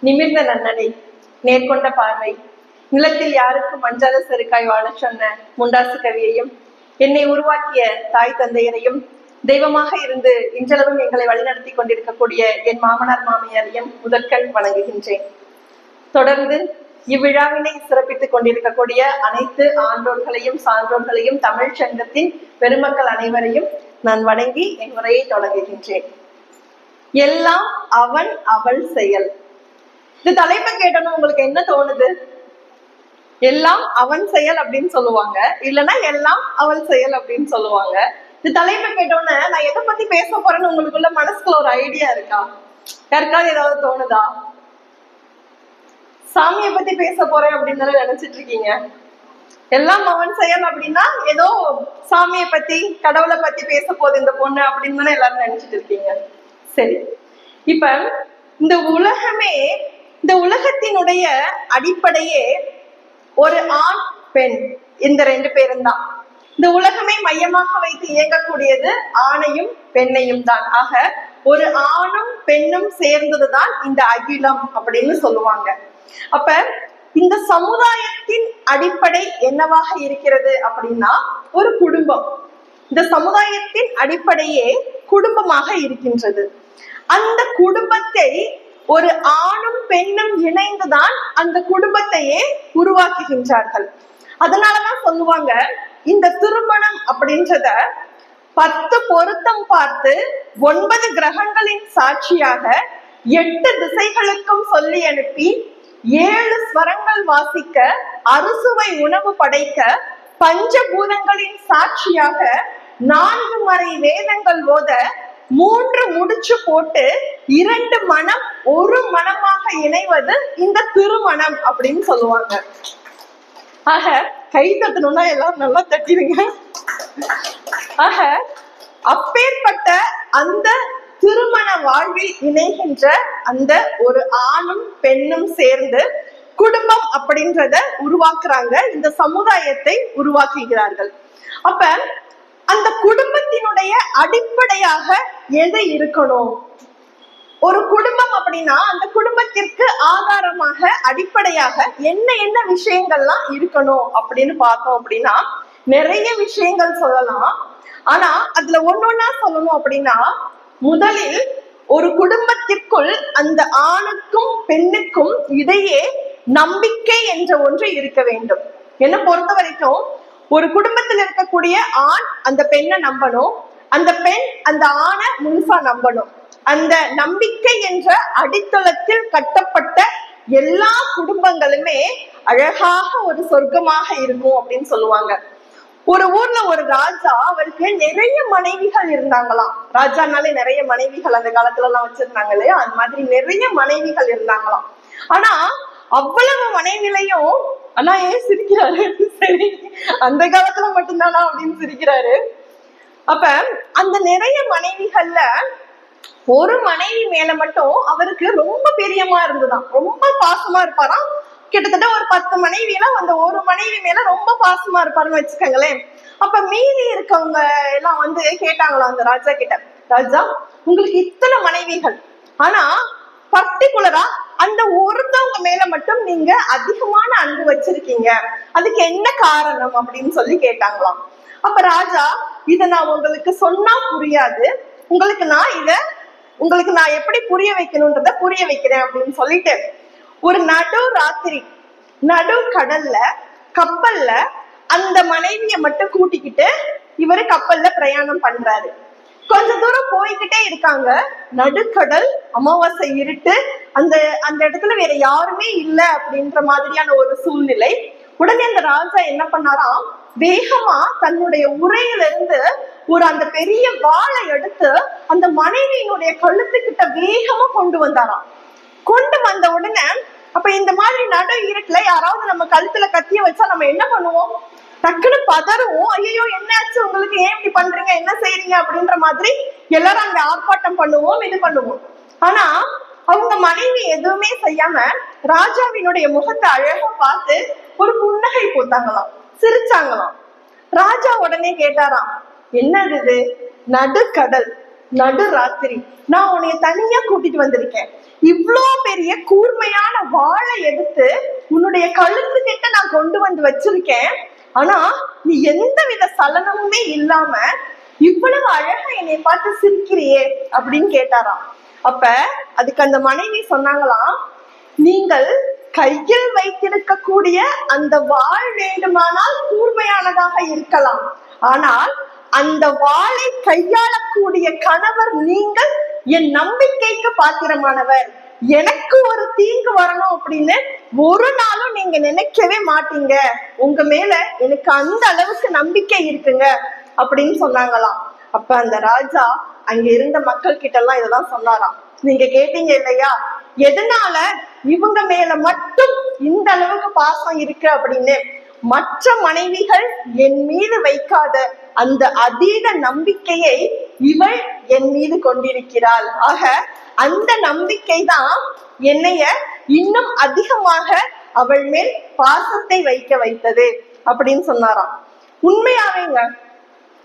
நிமிர்ந்த நன்னடை, நேர்கொண்ட பார்வை, நிலத்தில் யாருக்கும் மஞ்சாத செருக்காய் வாழ சொன்ன முண்டாசு கவியையும், என்னை உருவாக்கிய தாய் தந்தையரையும், தெய்வமாக இருந்து இன்றளவும் எங்களை வழிநடத்தி கொண்டிருக்கக்கூடிய என் மாமனார் மாமியாரையும் முதற்கண் வணங்குகின்றேன். தொடர்ந்து இவ்விழாவினை சிறப்பித்துக் கொண்டிருக்கக்கூடிய அனைத்து ஆன்றோர்களையும் சான்றோர்களையும் தமிழ் சங்கத்தின் பெருமக்கள் அனைவரையும் நான் வணங்கி என் உரையை தொடங்குகின்றேன். எல்லாம் அவன் அவள் செயல். இந்த தலைப்பை கேட்டோன்னு உங்களுக்கு என்ன தோணுது? எல்லாம் அவன் செயல் அப்படின்னு சொல்லுவாங்க, இல்லைன்னா எல்லாம் அவள் செயல் அப்படின்னு சொல்லுவாங்க. இந்த தலைப்பை கேட்டோன்னு நான் எதை பத்தி பேச போறேன்னு உங்களுக்குள்ள மனசுக்குள்ள ஒரு ஐடியா இருக்கா? யாருக்காவது ஏதாவது தோணுதா? சாமியை பத்தி பேச போறேன் அப்படின்னு தானே நினைச்சிட்டு இருக்கீங்க. எல்லாம் அவன் செயல் அப்படின்னா ஏதோ சாமியை பத்தி கடவுளை பத்தி பேச போகுது இந்த பொண்ணு அப்படின்னு தானே எல்லாரும் நினைச்சிட்டு இருக்கீங்க. சரி, இப்ப இந்த உலகமே, இந்த உலகத்தினுடைய அடிப்படையே ஒரு ஆண் பெண், இந்த ரெண்டு பேரும் தான். இந்த உலகமே மையமாக வைத்து இயங்கக்கூடியது ஆணையும் பெண்ணையும் தான். ஆக ஒரு ஆணும் பெண்ணும் சேர்ந்ததுதான் இந்த அகிலம் அப்படின்னு சொல்லுவாங்க. அப்ப இந்த சமுதாயத்தின் அடிப்படை என்னவாக இருக்கிறது அப்படின்னா ஒரு குடும்பம். இந்த சமுதாயத்தின் அடிப்படையே குடும்பமாக இருக்கின்றது. அந்த குடும்பத்தை ஒரு ஆணும் பெண்ணும் இணைந்துதான் அந்த குடும்பத்தையே உருவாக்குகின்றார்கள். அதனாலதான் சொல்லுவாங்க, இந்த திருமணம் அப்படின்றத 10 பொருத்தம் பார்த்து 9 கிரகங்களின் சாட்சியாக 8 திசைகளுக்கும் சொல்லி அனுப்பி 7 ஸ்வரங்கள் வாசிக்க, அறுசுவை உணவு படைக்க, பஞ்சபூதங்களின் சாட்சியாக 4 மறை வேதங்கள் ஓத, 3 முடிச்சு போட்டு 2 மனம் ஒரு மனமாக இணைவது இந்த திருமணம் அப்படின்னு சொல்லுவாங்க. ஆக கை தட்டணும்னா எல்லாரும் நல்லா தட்டிடுங்க. ஆக அப்பேற்பட்ட அந்த திருமண வாழ்வில் இணைகின்ற அந்த ஒரு ஆணும் பெண்ணும் சேர்ந்து குடும்பம் அப்படின்றத உருவாக்குறாங்க, இந்த சமுதாயத்தை உருவாக்குகிறார்கள். அப்ப அந்த குடும்பத்தினுடைய அடிப்படையாக எது இருக்கணும்? ஒரு குடும்பம் அப்படின்னா அந்த குடும்பத்திற்கு ஆதாரமாக அடிப்படையாக என்ன என்ன விஷயங்கள்லாம் இருக்கணும் அப்படின்னு பார்த்தோம் அப்படின்னா நிறைய விஷயங்கள் சொல்லலாம். ஆனா அதுல ஒன்னொன்னா சொல்லணும் அப்படின்னா, முதலில் ஒரு குடும்பத்திற்குள் அந்த ஆணுக்கும் பெண்ணுக்கும் இடையே நம்பிக்கை என்ற ஒன்று இருக்க வேண்டும். என்ன பொறுத்த வரைக்கும் ஒரு குடும்பத்தில் இருக்கக்கூடிய ஆண் அந்த பெண்ணை நம்பணும், அந்த பெண் அந்த ஆணை முழுசா நம்பணும். அந்த நம்பிக்கை என்ற அடித்தளத்தில் கட்டப்பட்ட எல்லா குடும்பங்களுமே அழகாக ஒரு சொர்க்கமாக இருக்கும் அப்படின்னு சொல்லுவாங்க. ஒரு ஊர்ல ஒரு ராஜா, அவருக்கு நிறைய மனைவிகள் இருந்தாங்களாம். ராஜானாலே நிறைய மனைவிகள் அந்த காலத்துல எல்லாம் வச்சிருந்தாங்க இல்லையா, அது மாதிரி நிறைய மனைவிகள் இருந்தாங்களாம். ஆனா அவ்வளவு மனைவிலையும், ஆனா ஏன் சிரிக்கிறாரு? சரி, அந்த காலத்துல மட்டும்தானா அப்படின்னு சிரிக்கிறாரு. அப்ப அந்த நிறைய மனைவிகள்ல ஒரு மனைவி மேல மட்டும் அவருக்கு ரொம்ப பிரியமா இருந்ததாம், ரொம்ப பாசமா இருப்பாராம். கிட்டத்தட்ட ஒரு 10 மனைவியெல்லாம் அந்த ஒரு மனைவி மேல ரொம்ப பாசமா இருப்பாருன்னு வச்சுக்கோங்களேன். அப்ப மீதி இருக்கவங்க எல்லாம் வந்து கேட்டாங்களாம் அந்த ராஜா கிட்ட, ராஜா உங்களுக்கு இத்தனை மனைவிகள், ஆனா பர்டிகுலரா அந்த ஒருத்தவங்க மேல மட்டும் நீங்க அதிகமான அன்பு வச்சிருக்கீங்க, அதுக்கு என்ன காரணம் அப்படின்னு சொல்லி கேட்டாங்களாம். அப்ப ராஜா, இத நான் உங்களுக்கு சொன்னா புரியாது, உங்களுக்கு நான் எப்படி புரிய வைக்கணும்ன்றத புரிய வைக்கிறேன் அப்படின்னு சொல்லிட்டு ஒரு நடு ராத்திரி நடு கடல்ல கப்பல்ல அந்த மனைவிய மட்டும் கூட்டிக்கிட்டு இவரு கப்பல்ல பிரயாணம் பண்றாரு. கொஞ்ச தூரம் போய்கிட்டே இருக்காங்க. நடுக்கடல், அமாவாசை இருட்டு, அந்த இடத்துல வேற யாருமே இல்லை அப்படின்ற மாதிரியான ஒரு சூழ்நிலை. உடனே அந்த ராஜா என்ன பண்ணாராம், வேகமா தன்னுடைய உரையில இருந்து ஒரு அந்த பெரிய வாளை எடுத்து அந்த மனைவியினுடைய கழுத்துக்கிட்ட வேகமா கொண்டு வந்தாராம். கொண்டு வந்த உடனே, அப்ப இந்த மாதிரி நடு இருட்டுல யாராவது நம்ம கழுத்துல கத்திய வச்சா நம்ம என்ன பண்ணுவோம்? டக்குன்னு பதறுவோம். ஐயோ என்னாச்சு உங்களுக்கு, ஏன் இப்படி பண்றீங்க, என்ன செய்யறீங்க அப்படின்ற மாதிரி எல்லாரும் அங்க ஆர்ப்பாட்டம் பண்ணுவோம், இது பண்ணுவோம். ஆனா அவங்க மனைவி எதுவுமே செய்யாம ராஜாவினுடைய முகத்தை அழகா பார்த்து ஒரு புன்னகை போட்டாங்களாம், சிரிச்சாங்களாம். ராஜா உடனே கேட்டாராம், என்னது இது? நடுக்கடல், நடு ராத்திரி நான் உன்னைய தனியா கூட்டிட்டு வந்திருக்கேன். இவ்வளோ பெரிய கூர்மையான வாளை எடுத்து உன்னுடைய கழுத்து கிட்ட நான் கொண்டு வந்து வச்சிருக்கேன். ஆனா நீ எந்த வித சலனமுமே இல்லாம இவ்வளவு அழகா என்னை பார்த்து சிரிக்கிறியே அப்படின்னு கேட்டாராம். அப்ப அதுக்கு அந்த மனைவி சொன்னாங்களாம், நீங்கள் கையில் வைத்திருக்கக்கூடிய அந்த வாள் வேண்டுமானால் கூர்மையானதாக இருக்கலாம், ஆனால் அந்த வாளை கையாளக்கூடிய கணவர் நீங்கள் என் நம்பிக்கைக்கு பாத்திரமானவர். எனக்கு ஒரு தீங்கு வரணும் அப்படின்னு ஒரு நாளும் நீங்க நினைக்கவே மாட்டீங்க. உங்க மேல எனக்கு அந்த அளவுக்கு நம்பிக்கை இருக்குங்க அப்படின்னு சொன்னாங்களாம். அப்ப அந்த ராஜா அங்க இருந்த மக்கள் கிட்ட எல்லாம் இதெல்லாம் சொன்னாராம். நீங்க கேட்டீங்க இல்லையா, எதனால இவங்க மேல மட்டும் இந்த அளவுக்கு பாசம் இருக்கு அப்படின்னு. மற்ற மனைவிகள் என் மீது வைக்காத அந்த அதீத நம்பிக்கையை இவள் என் மீது கொண்டிருக்கிறாள். ஆக அந்த நம்பிக்கை தான் என்னைய இன்னும் அதிகமாக அவள் மேல் பாசத்தை வைக்க வைத்தது அப்படின்னு சொன்னாராம். உண்மையாவேங்க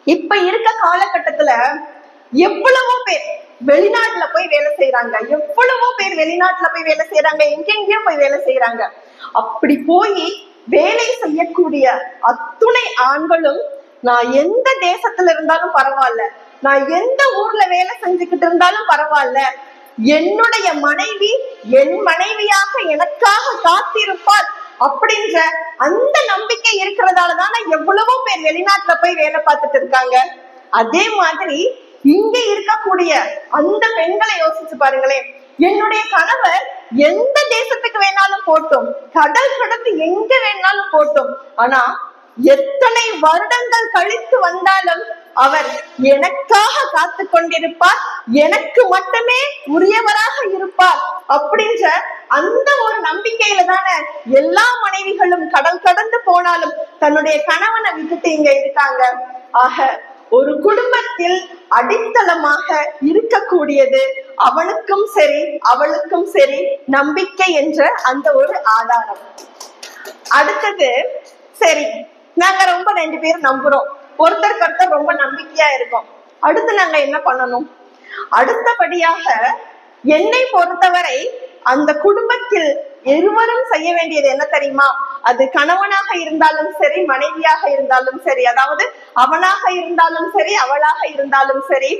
இப்ப இருக்க காலகட்டத்துல எவ்வளவோ பேர் வெளிநாட்டுல போய் வேலை செய்யறாங்க, எவ்வளவோ பேர் வெளிநாட்டுல போய் வேலை செய்யறாங்க, எங்கெங்கயோ போய் வேலை செய்யறாங்க. அப்படி போய் வேலை செய்யக்கூடிய அத்துணை ஆண்களும் நான் எந்த தேசத்துல இருந்தாலும் பரவாயில்ல, நான் எந்த ஊர்ல வேலை செஞ்சுக்கிட்டு இருந்தாலும் பரவாயில்ல, என்னுடைய மனைவி என் மனைவியாக எனக்காக காத்திருப்பாள் அப்படின்ற அந்த நம்பிக்கை இருக்கிறதாலதான எவ்வளவோ பேர் வெளிநாட்டுல போய் வேலை பார்த்துட்டு இருக்காங்க. அதே மாதிரி இங்க இருக்கக்கூடிய அந்த பெண்களை யோசிச்சு பாருங்களேன். என்னுடைய கணவர் எந்த தேசத்துக்கு வேணாலும் போட்டும், கடல் கடந்து எங்க வேணாலும் போட்டும், ஆனா எத்தனை வருடங்கள் கழித்து வந்தாலும் அவர் எனக்காக காத்து கொண்டிருப்பார், எனக்கு மட்டுமே உரியவராக இருப்பார் அப்படின்ற அந்த ஒரு நம்பிக்கையில தானே எல்லா மனைவிகளும் கடல் கடந்து போனாலும் தன்னுடைய கணவனை விட்டுட்டு இங்க இருக்காங்க. ஆக ஒரு குடும்பத்தில் அடித்தளமாக இருக்கக்கூடியது அவனுக்கும் சரி அவளுக்கும் சரி நம்பிக்கை என்ற அந்த ஒரு ஆதாரம். அடுத்தது, சரி நாங்க ரொம்ப 2 பேரும் நம்புறோம், ஒருத்தருக்கு ஒருத்தர் ரொம்ப நம்பிக்கையா இருக்கோம், அடுத்து நாங்க என்ன பண்ணணும்? அடுத்தபடியாக என்னை பொறுத்தவரை அந்த குடும்பத்தில் இருவரும் செய்ய வேண்டியது என்ன தெரியுமா? அது கணவனாக இருந்தாலும் சரி மனைவியாக இருந்தாலும் சரி, அதாவது அவனாக இருந்தாலும் சரி அவளாக இருந்தாலும் சரி,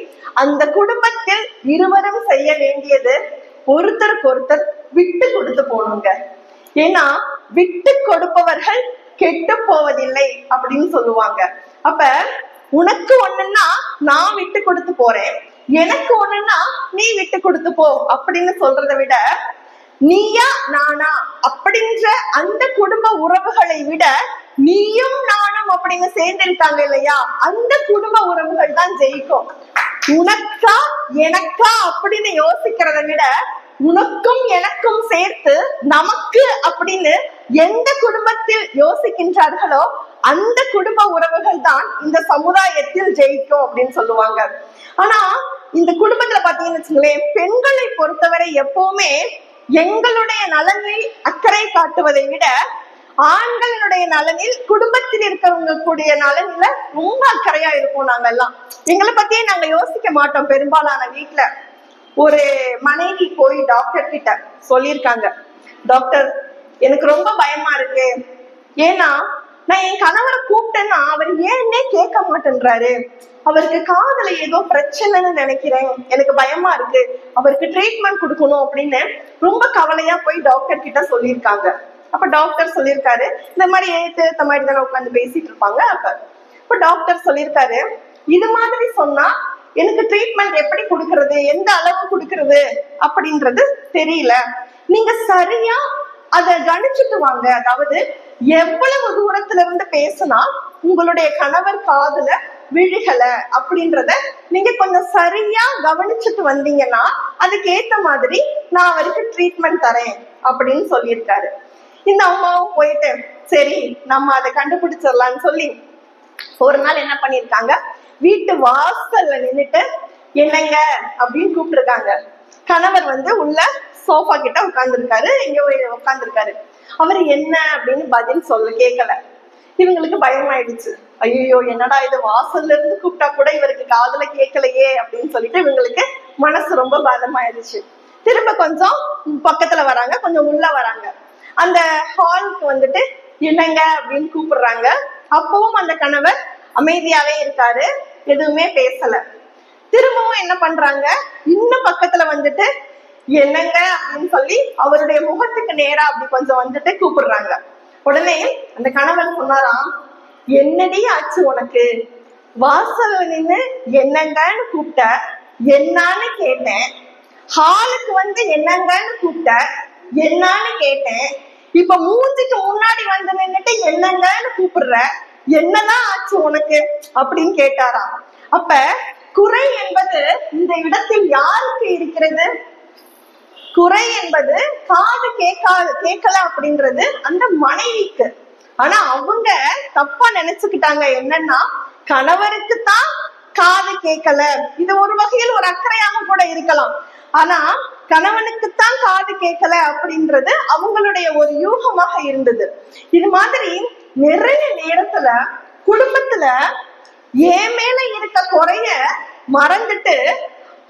அந்த குடும்பத்தில் இருவரும் செய்ய வேண்டியது ஒருத்தருக்கு ஒருத்தர் விட்டு கொடுத்து போகணுங்க. ஏன்னா விட்டு கொடுப்பவர்கள் கெட்டு போவதில்லை அப்படின்னு சொல்லுவாங்க. அப்ப உனக்கு ஒண்ணுன்னா நான் விட்டு கொடுத்து போறேன், எனக்கு ஒண்ணுன்னா நீ விட்டு கொடுத்து போ அப்படின்னு சொல்றதை விட, நீயா நானா அப்படின்ற அந்த குடும்ப உறவுகளை விட நீயும் நானும் அப்படின்னு சேர்ந்திருக்காங்க இல்லையா, அந்த குடும்ப உறவுகள் தான் ஜெயிக்கும். உனக்கா எனக்கா அப்படின்னு யோசிக்கிறத விட உனக்கும் எனக்கும் சேர்த்து நமக்கு அப்படின்னு எந்த குடும்பத்தில் யோசிக்கின்றார்களோ அந்த குடும்ப உறவுகள் தான் இந்த சமுதாயத்தில் ஜெயிக்கும் அப்படின்னு சொல்லுவாங்க. ஆனா இந்த குடும்பத்துல பாத்தீங்கன்னு வச்சுங்களேன், பெண்களை பொறுத்தவரை எப்பவுமே எங்களுடைய நலனில் அக்கறை காட்டுவதை விட ஆண்களுடைய நலனில் குடும்பத்தில் இருக்கிறவங்க கூடிய நலனில ரொம்ப அக்கறையா இருப்போம். நாங்க எல்லாம் எங்களை பத்தியே நாங்க யோசிக்க மாட்டோம். பெரும்பாலான வீட்டுல ஒரு மனைவி போய் டாக்டர் கிட்ட சொல்லியிருக்காங்க, டாக்டர் எனக்கு ரொம்ப பயமா இருக்கு, ஏன்னா நான் என் கணவரை கூப்பிட்டேன்னா அவர் ஏன்னே கேட்க மாட்டேன்றாரு, அவருக்கு காதுல ஏதோ பிரச்சனைன்னு நினைக்கிறேன், எனக்கு பயமா இருக்கு, அவருக்கு ட்ரீட்மெண்ட் கொடுக்கணும் அப்படின்னு ரொம்ப கவலையா போய் டாக்டர் கிட்ட சொல்லியிருக்காங்க. அப்ப டாக்டர் சொல்லியிருக்காரு, இந்த மாதிரி ஏத்த மாதிரி தானே உட்காந்து பேசிட்டு இருப்பாங்க. அப்ப டாக்டர் சொல்லியிருக்காரு, இது மாதிரி சொன்னா எனக்கு ட்ரீட்மெண்ட் எப்படி கொடுக்கறது, எந்த அளவு கொடுக்கறது அப்படின்றது தெரியல, நீங்க சரியா அதை கணிச்சுட்டு வாங்க. அதாவது எவ்வளவு தூரத்துல இருந்து பேசினா உங்களுடைய கணவர் காதுல விழுகல அப்படின்றத நீங்க கொஞ்சம் சரியா கவனிச்சுட்டு வந்தீங்கன்னா அதுக்கு ஏத்த மாதிரி நான் அவருக்கு ட்ரீட்மெண்ட் தரேன் அப்படின்னு சொல்லியிருக்காரு. இந்த அம்மாவும் போயிட்டு சரி நம்ம அதை கண்டுபிடிச்சிடலான்னு சொல்லி ஒரு நாள் என்ன பண்ணிருக்காங்க, வீட்டு வாசல்ல நின்னுட்டு என்னங்க அப்படின்னு கூப்பிட்டு இருக்காங்க. கணவர் உள்ள சோஃபா கிட்ட உட்கார்ந்துருக்காரு, எங்க உட்கார்ந்துருக்காரு. அவரு என்ன அப்படின்னு பதில் கேட்கல. இவங்களுக்கு பயமாயிடுச்சு. ஐயோ என்னடா இது, வாசல்ல இருந்து கூப்பிட்டா கூட இவருக்கு காதுல கேட்கலையே அப்படின்னு சொல்லிட்டு இவங்களுக்கு மனசு ரொம்ப பலமாயிடுச்சு. திரும்ப கொஞ்சம் பக்கத்துல வராங்க, கொஞ்சம் உள்ள வராங்க. அந்த ஹாலுக்கு வந்துட்டு என்னங்க அப்படின்னு கூப்பிடுறாங்க. அப்பவும் அந்த கணவர் அமைதியாவே இருக்காரு, எதுவுமே பேசல. திரும்பவும் என்ன பண்றாங்க, இன்னும் பக்கத்துல வந்துட்டு என்னங்க அப்படின்னு சொல்லி அவருடைய முகத்துக்கு நேரா அப்படி கொஞ்சம் வந்துட்டு கூப்பிடுறாங்க. உடனே அந்த கணவர் சொன்னாராம், என்னடி ஆச்சு உனக்கு, வாசல்ல நின்னு என்னங்கன்னு கூப்பிட்ட, என்னான்னு கேட்டேன். ஹாலுக்கு வந்து என்னங்கன்னு கூப்பிட்ட, என்னான்னு கேட்டேன். இப்ப மூஞ்சிக்கு முன்னாடி வந்து நின்னுட்டு என்னங்கன்னு கூப்பிடுற, என்னதான் ஆச்சு உனக்கு அப்படின்னு கேட்டாராம். அப்ப குறை என்பது இந்த இடத்தில் யாருக்கு இருக்கிறது? குறை என்பது காது கேட்கல அப்படின்றது அந்த மனைவிக்கு. ஆனா அவங்க தப்பா நினைச்சுக்கிட்டாங்க, என்னன்னா கணவருக்கு தான் காது கேட்கல. இது ஒரு வகையில் ஒரு அக்கறையாக கூட இருக்கலாம். ஆனா கணவனுக்குத்தான் காது கேட்கல அப்படின்றது அவங்களுடைய ஒரு யூகமாக இருந்தது. இது மாதிரி நிறைய நேரத்துல குடும்பத்துல என் மேல இருக்க குறைய மறந்துட்டு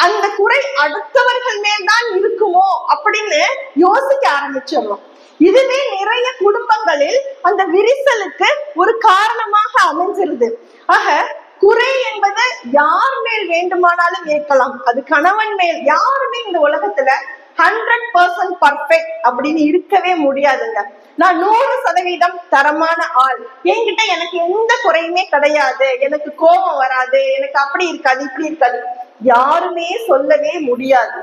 அந்த குறை அடுத்தவர்கள் மேல்தான் இருக்குமோ அப்படின்னு யோசிக்க ஆரம்பிச்சிடணும். இதுவே நிறைய குடும்பங்களில் அந்த விரிசலுக்கு ஒரு காரணமாக அமைஞ்சிருது. ஆக குறை என்பது யார் மேல் வேண்டுமானாலும் ஏற்கலாம், அது கணவன் மேல். யாருமே இந்த உலகத்துல 100% பர்ஃபெக்ட் அப்படின்னு இருக்கவே முடியாதுங்க. நான் 100% தரமான ஆள், என்கிட்ட எனக்கு எந்த குறையுமே கிடையாது, எனக்கு கோபம் வராது, எனக்கு அப்படி இருக்காது இப்படி இருக்காது, யாருமே சொல்லவே முடியாது.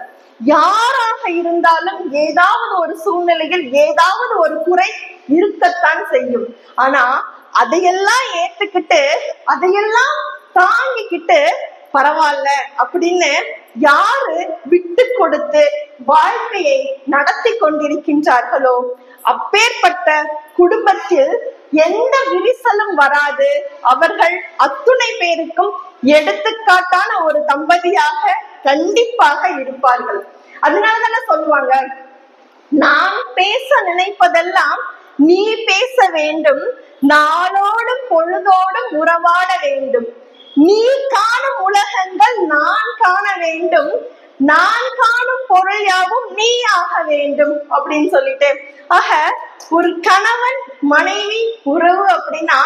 யாராக இருந்தாலும் ஏதாவது ஒரு சூழ்நிலையில் ஏதாவது ஒரு குறை இருக்கத்தான் செய்யும். ஆனா அதையெல்லாம் ஏத்துக்கிட்டு அதையெல்லாம் தாங்கிக்கிட்டு பரவாயில்ல அப்படின்னு யாரு விட்டு கொடுத்து வாழ்க்கையை நடத்தி கொண்டிருக்கின்றார்களோ அப்பேற்பட்ட குடும்பத்தில் எந்த விரிசலும் வராது. அவர்கள் அத்துணை பேருக்கும் எடுத்துக்காட்டான ஒரு தம்பதியாக கண்டிப்பாக இருப்பார்கள். அதனாலதானே சொல்லுவாங்க, நான் பேச நினைப்பதெல்லாம் நீ பேச வேண்டும், நாளோடும் பொழுதோடும் உறவாட வேண்டும், நீ காணும் உலகங்கள் நான் காண வேண்டும், நான் காணும் பொருள் யாவும் நீ ஆக வேண்டும் அப்படின்னு சொல்லிட்டு. ஆக ஒரு கணவன் மனைவி உறவு அப்படின்னா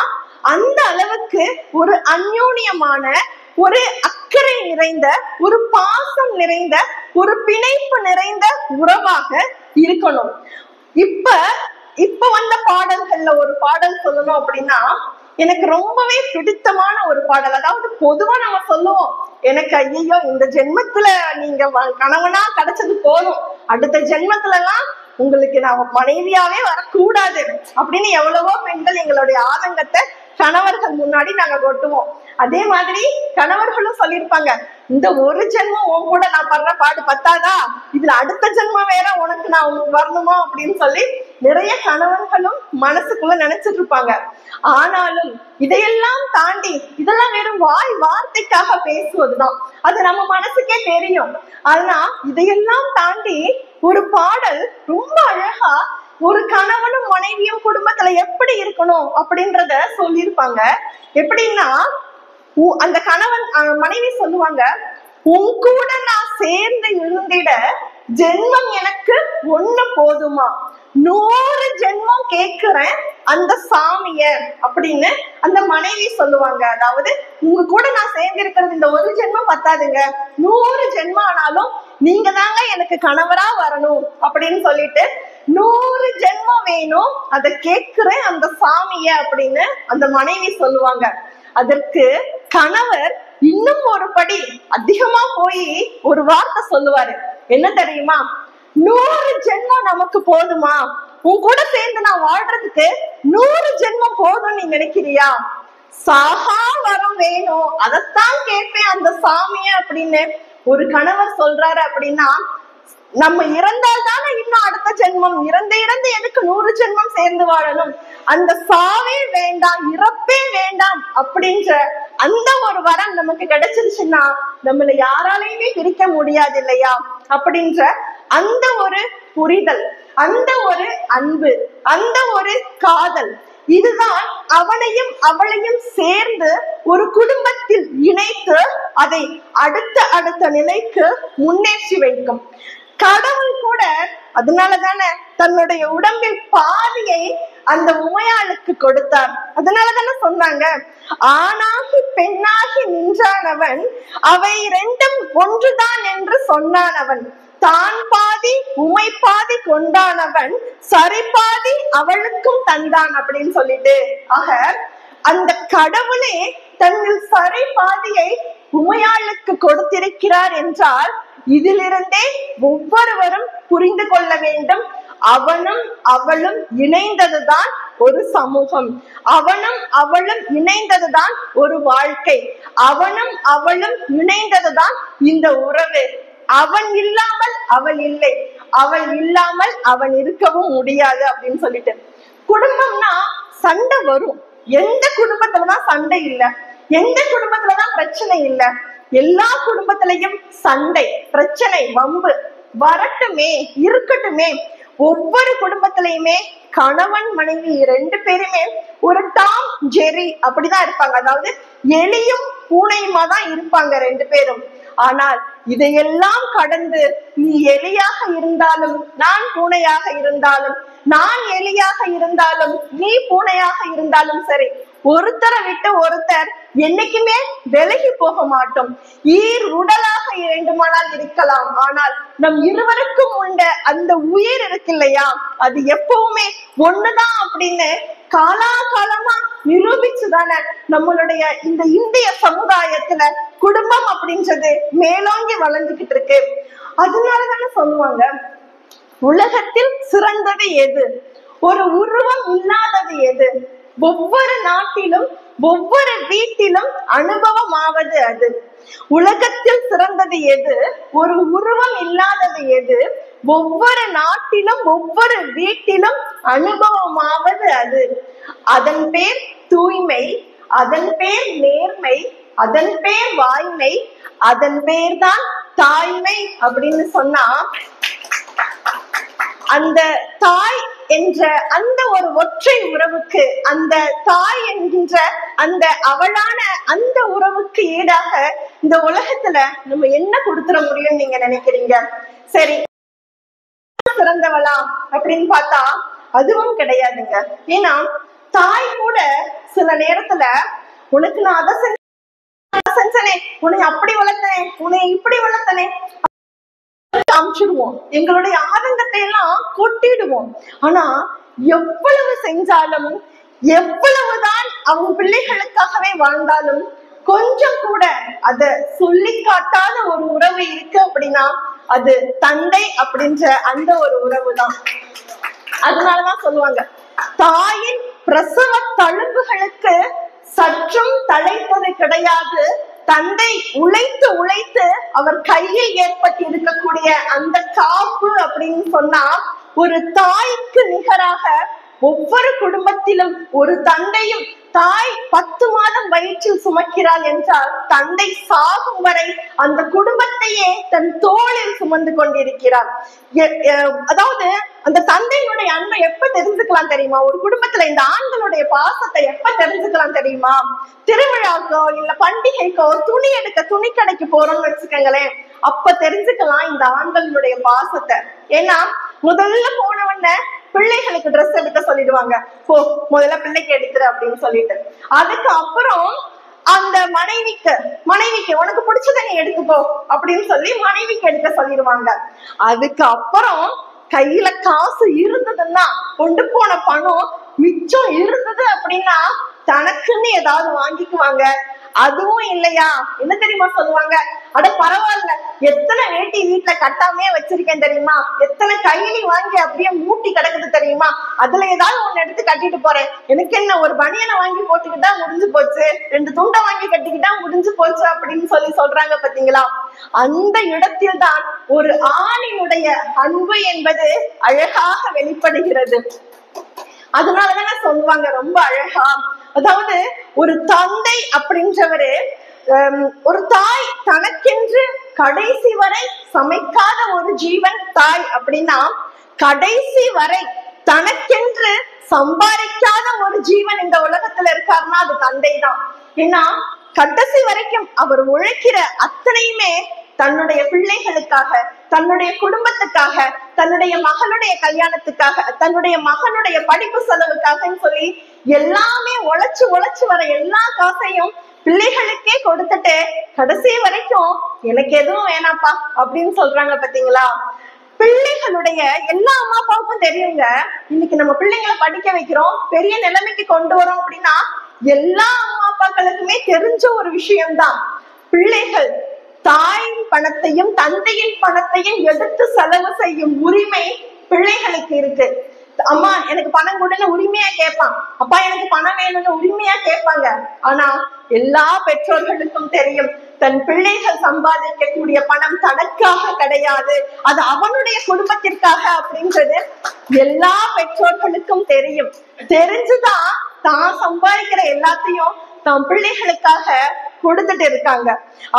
அந்த அளவுக்கு ஒரு அந்யோன்யமான, ஒரு அக்கறை நிறைந்த, ஒரு பாசம் நிறைந்த, ஒரு பிணைப்பு நிறைந்த உறவாக இருக்கணும். இப்ப வந்த பாடல்கள்ல ஒரு பாடல் சொல்லணும் அப்படின்னா எனக்கு ரொம்பவே பிடித்தமான ஒரு பாடல். அதாவது பொதுவா நம்ம சொல்லுவோம், எனக்கு ஐயோ இந்த ஜென்மத்துல நீங்க கணவனா கிடைச்சது போதும், அடுத்த ஜென்மத்துல எல்லாம் உங்களுக்கு நான் மனைவியாவே வரக்கூடாது அப்படின்னு எவ்வளவோ பெண்கள் எங்களுடைய ஆதங்கத்தை கணவர்கள் முன்னாடி நாங்க கொட்டுவோம். அதே மாதிரி கணவர்களும் சொல்லியிருப்பாங்க, இந்த ஒரு ஜென்மம் உன் கூட நான் படுற பாடு பத்தாதா, இதுல அடுத்த ஜென்மம் வேற உனக்கு நான் வரணுமா அப்படின்னு சொல்லி நிறைய கணவர்களும் மனசுக்குள்ள நினைச்சிட்டு இருப்பாங்க. ஆனாலும் இதையெல்லாம் தாண்டி இதெல்லாம் வெறும் வார்த்தைக்காக பேசுவதுதான், அது நம்ம மனசுக்கே தெரியும். ஆனா இதையெல்லாம் தாண்டி ஒரு பாடல் ரொம்ப அழகா ஒரு கணவனும் மனைவியும் குடும்பத்துல எப்படி இருக்கணும் அப்படின்றத சொல்லியிருப்பாங்க. எப்படின்னா அந்த கணவன் மனைவி சொல்லுவாங்க, உன் கூட நான் சேர்ந்து இருந்திட ஜென்மம் எனக்கு ஒண்ணு போதுமா, 100 ஜென்மம் கேக்குறேன் அந்த சாமிய அப்படின்னு அந்த மனைவி சொல்லுவாங்க. அதாவது உங்க கூட நான் சேர்ந்து இருக்கிறது இந்த ஒரு ஜென்மம் பத்தாதுங்க, 100 ஜென்மம் ஆனாலும் நீங்க தாங்க எனக்கு கணவரா வரணும் அப்படின்னு சொல்லிட்டு 100 ஜென்மம் வேணும், அதை கேட்கிறேன் அந்த சாமிய அப்படின்னு அந்த மனைவி சொல்லுவாங்க. அதற்கு கணவர் இன்னும் ஒரு படி அதிகமா போய் ஒரு வார்த்தை சொல்லுவாரு. என்ன தெரியுமா, 100 ஜென்மம் நமக்கு போதுமா, உன் கூட சேர்ந்து நான் வாழ்றதுக்கு 100 ஜென்மம் போதும் நீ நினைக்கிறியா, சாகா வரம் வேணும், அதைத்தான் கேட்பேன் அந்த சாமிய அப்படின்னு ஒரு கணவர் சொல்றாரு. அப்படின்னா நம்ம இறந்தால் தானே இன்னும் அடுத்த ஜென்மம், இறந்து எதுக்கு 100 ஜென்மம் சேர்ந்து வாழணும், அந்த சாவே வேண்டாம் இறப்பே வேண்டாம் அப்படின்ற அந்த ஒரு வரம் நமக்கு கிடைச்சிருச்சுன்னா நம்மள யாராலையுமே பிரிக்க முடியாது இல்லையா அப்படின்ற அந்த ஒரு புரிதல், அந்த ஒரு அன்பு, அந்த ஒரு காதல், இதுதான் அவனையும் அவளையும் சேர்ந்து ஒரு குடும்பத்தில் இணைத்து அதை அடுத்த நிலைக்கு முன்னேற்றி வைக்கும். கடவுள் கூட அதனாலதானே தன்னுடைய உடம்பில் பாதியை அந்த உமையாளுக்கு கொடுத்தார். அதனாலதானே சொன்னாங்க, ஆணாகி பெண்ணாகி நின்றானவன் அவை இரண்டும் ஒன்றுதான் என்று சொன்னானவன், தான் பாதி உமை பாதி கொண்டானவன் சரி பாதி அவளுக்கும் தந்தான் அப்படின்னு சொல்லிட்டு, ஆக அந்த கடவுளே தன்னில் சரி பாதியை உமையாளுக்கு கொடுத்திருக்கிறார் என்றால் இதிலிருந்தே ஒவ்வொருவரும் புரிந்து கொள்ள வேண்டும், அவனும் அவளும் இணைந்ததுதான் ஒரு சமூகம், அவனும் அவளும் இணைந்ததுதான் ஒரு வாழ்க்கை, அவனும் அவளும் இணைந்ததுதான் இந்த உறவு. அவன் இல்லாமல் அவள் இல்லை, அவள் இல்லாமல் அவன் இருக்கவும் முடியாது அப்படின்னு சொல்லிட்டு. குடும்பம்னா சண்டை வரும். எந்த குடும்பத்துலதான் சண்டை இல்ல, எந்த குடும்பத்துலதான் பிரச்சனை இல்ல? எல்லா குடும்பத்திலையும் சண்டை, பிரச்சனை, வம்பு வரட்டுமே, இருக்கட்டுமே. ஒவ்வொரு குடும்பத்திலையுமே கணவன் மனைவி 2 பேருமே ஒரு டாம் ஜெரி அப்படிதான் இருப்பாங்க. அதாவது எலியும் பூனையுமா தான் இருப்பாங்க 2 பேரும். ஆனால் இதையெல்லாம் கடந்து நீ எலியாக இருந்தாலும் நான் பூனையாக இருந்தாலும், நான் எலியாக இருந்தாலும் நீ பூனையாக இருந்தாலும் சரி, ஒருத்தரை விட்டு ஒருத்தர் என்னைக்குமே விலகி போக மாட்டோம். ஈர் உடலாக வேண்டுமானால் இருக்கலாம், ஆனால் நம் இருவருக்கும் உண்ட அந்த உயிர் இருக்கு இல்லையா, அது எப்பவுமே ஒண்ணுதான் அப்படின்னு காலாகாலமா நிரூபிச்சுதானே நம்மளுடைய இந்த இந்திய சமுதாயத்துல குடும்பம் அப்படின்றது மேலோங்கி வளர்ந்துகிட்டு இருக்கு. அதனாலதானே சொல்லுவாங்க, உலகத்தில் சிறந்தது எது, ஒரு உருவம் இல்லாதது எது, ஒவ்வொரு நாட்டிலும் ஒவ்வொரு வீட்டிலும் அனுபவமாவது அது. உலகத்தில் சிறந்தது எது, ஒரு உருவம் இல்லாதது எது, ஒவ்வொரு நாட்டிலும் ஒவ்வொரு வீட்டிலும் அனுபவமாவது அது. அதன் பேர் தூய்மை, அதன் பேர் நேர்மை, அதன் பேர் வாய்மை, அதன் பேர் தான் தாய்மை அப்படின்னு சொன்னா, அந்த தாய் என்ற அந்த ஒரு ஒற்றை உறவுக்கு, அந்த தாய் என்கின்ற அந்த அவளான அந்த உறவுக்கு ஈடாக இந்த உலகத்துல நம்ம என்ன கொடுத்துட முடியும்னு நீங்க நினைக்கிறீங்க? சரி, சிறந்தவளா அப்படின்னு பார்த்தா அதுவும் கிடையாதுங்க. ஏன்னா தாய் கூட சில நேரத்துல உனக்கு நான் அதை செஞ்சனே, உன்னை அப்படி வளர்த்தனே, உன்னை இப்படி வளர்த்தனே காமிச்சிடுவோம், எங்களுடைய ஆதங்கத்தை எல்லாம் கொட்டிடுவோம். ஆனா எவ்வளவு செஞ்சாலும், எவ்வளவுதான் அவங்க பிள்ளைகளுக்காகவே வாழ்ந்தாலும் கொஞ்சம் கூட அத சொல்லி காட்டாத ஒரு உறவு இருக்கு அப்படின்னா அது தந்தை அப்படின்ற அந்த ஒரு உறவு தான். அதனாலதான் சொல்லுவாங்க, தாயின் பிரசவ தழும்புகளுக்கு சற்றும் தலைப்பது கிடையாது, தந்தை உழைத்து உழைத்து அவர் கையில் ஏற்பட்டு இருக்கக்கூடிய அந்த காப்பு அப்படின்னு சொன்னா, ஒரு தாய்க்கு நிகராக ஒவ்வொரு குடும்பத்திலும் ஒரு தந்தையும், தாய் 10 மாதம் வயிற்றில் சுமக்கிறாள் என்றால் தந்தை சாகும் வரை அந்த குடும்பத்தையே தன் தோளில் சுமந்து கொண்டிருக்கிறார். அதாவது அந்த தந்தையினுடைய அன்பை எப்ப தெரிஞ்சுக்கலாம் தெரியுமா? ஒரு குடும்பத்துல இந்த ஆண்களுடைய பாசத்தை எப்ப தெரிஞ்சுக்கலாம் தெரியுமா? திருவிழாக்கோ இல்ல பண்டிகைக்கோ துணி எடுக்க துணி கடைக்கு போறோம்னு வச்சுக்கோங்களேன், அப்ப தெரிஞ்சுக்கலாம் இந்த ஆண்களுடைய பாசத்தை. ஏன்னா முதல்ல போனவன பிள்ளைகளுக்கு ட்ரெஸ் எடுக்க சொல்லிடுவாங்க, போ முதல்ல பிள்ளைக்கு எடுத்துரு அப்படின்னு சொல்லிட்டு. அதுக்கு அப்புறம் அந்த மனைவிக்கு உனக்கு பிடிச்சத நீ எடுத்துக்கோ அப்படின்னு சொல்லி மனைவிக்கு எடுக்க சொல்லிடுவாங்க. அதுக்கு அப்புறம் கையில காசு இருந்ததுன்னா, கொண்டு போன பணம் மிச்சம் இருந்தது அப்படின்னா தனக்குன்னு ஏதாவது வாங்கிக்குவாங்க. அதுவும் இல்லையா என்ன தெரியுமா சொல்லுவாங்க, அட பரவாயில்ல, எத்தனை வேட்டி வீட்டுல கட்டாமே வச்சிருக்கேன் தெரியுமா, எத்தனை கைலி வாங்கி அப்படியே மூட்டி கிடக்குது தெரியுமா, அதுல ஏதாவது ஒண்ணு எடுத்து கட்டிட்டு போறேன், எனக்கு என்ன ஒரு பனியனை வாங்கி போட்டுக்கிட்டா முடிஞ்சு போச்சு, 2 துண்டை வாங்கி கட்டிக்கிட்டா முடிஞ்சு போச்சு அப்படின்னு சொல்றாங்க பாத்தீங்களா? அந்த இடத்தில் தான் ஒரு ஆணினுடைய அன்பு என்பது அழகாக வெளிப்படுகிறது. அதனாலதானே சொல்லுவாங்க ரொம்ப அழகா, அதாவது ஒரு தந்தை அப்படின்றவரு, ஒரு தாய் தனக்கென்று கடைசி வரை சமைக்காத ஒரு ஜீவன் தாய் அப்படின்னா, கடைசி வரை தனக்கென்று சம்பாதிக்காத ஒரு ஜீவன் இந்த உலகத்துல இருக்காருன்னா அது தந்தை தான். ஏன்னா கடைசி வரைக்கும் அவர் உழைக்கிற அத்தனையுமே தன்னுடைய பிள்ளைகளுக்காக, தன்னுடைய குடும்பத்துக்காக, தன்னுடைய மகனுடைய கல்யாணத்துக்காக, தன்னுடைய மகனுடைய படிப்பு செலவுக்காகன்னு சொல்லி எல்லாமே உழைச்சு உழைச்சு வர எல்லா காசையும் பிள்ளைகளுக்கே கொடுத்துட்டு கடைசி வரைக்கும் எனக்கு எதுவும் வேணாப்பா அப்படின்னு சொல்றாங்க பாத்தீங்களா. பிள்ளைகளுடைய எல்லா அம்மா அப்பாவுக்கும் தெரியுங்க, இன்னைக்கு நம்ம பிள்ளைங்களை படிக்க வைக்கிறோம், பெரிய நிலைமைக்கு கொண்டு வரோம் அப்படின்னா எல்லா அம்மா அப்பாக்களுக்குமே தெரிஞ்ச ஒரு விஷயம்தான். பிள்ளைகள் தாயின் பணத்தையும் தந்தையின் பணத்தையும் எடுத்து செலவு செய்யும் உரிமை பிள்ளைகளுக்கு இருக்கு. அம்மா எனக்கு பணம் கொடுன்னு உரிமையா கேட்பான், அப்பா எனக்கு பணம் வேணும்னு உரிமையா கேட்பாங்க. ஆனா எல்லா பெற்றோர்களுக்கும் தெரியும், தன் பிள்ளைகள் சம்பாதிக்கக்கூடிய பணம் தனக்காக கிடையாது, அது அவனுடைய குடும்பத்திற்காக அப்படின்றது எல்லா பெற்றோர்களுக்கும் தெரியும். தெரிஞ்சுதான் தான் சம்பாதிக்கிற எல்லாத்தையும் தன் பிள்ளைகளுக்காக கொடுத்துட்டு இருக்காங்க.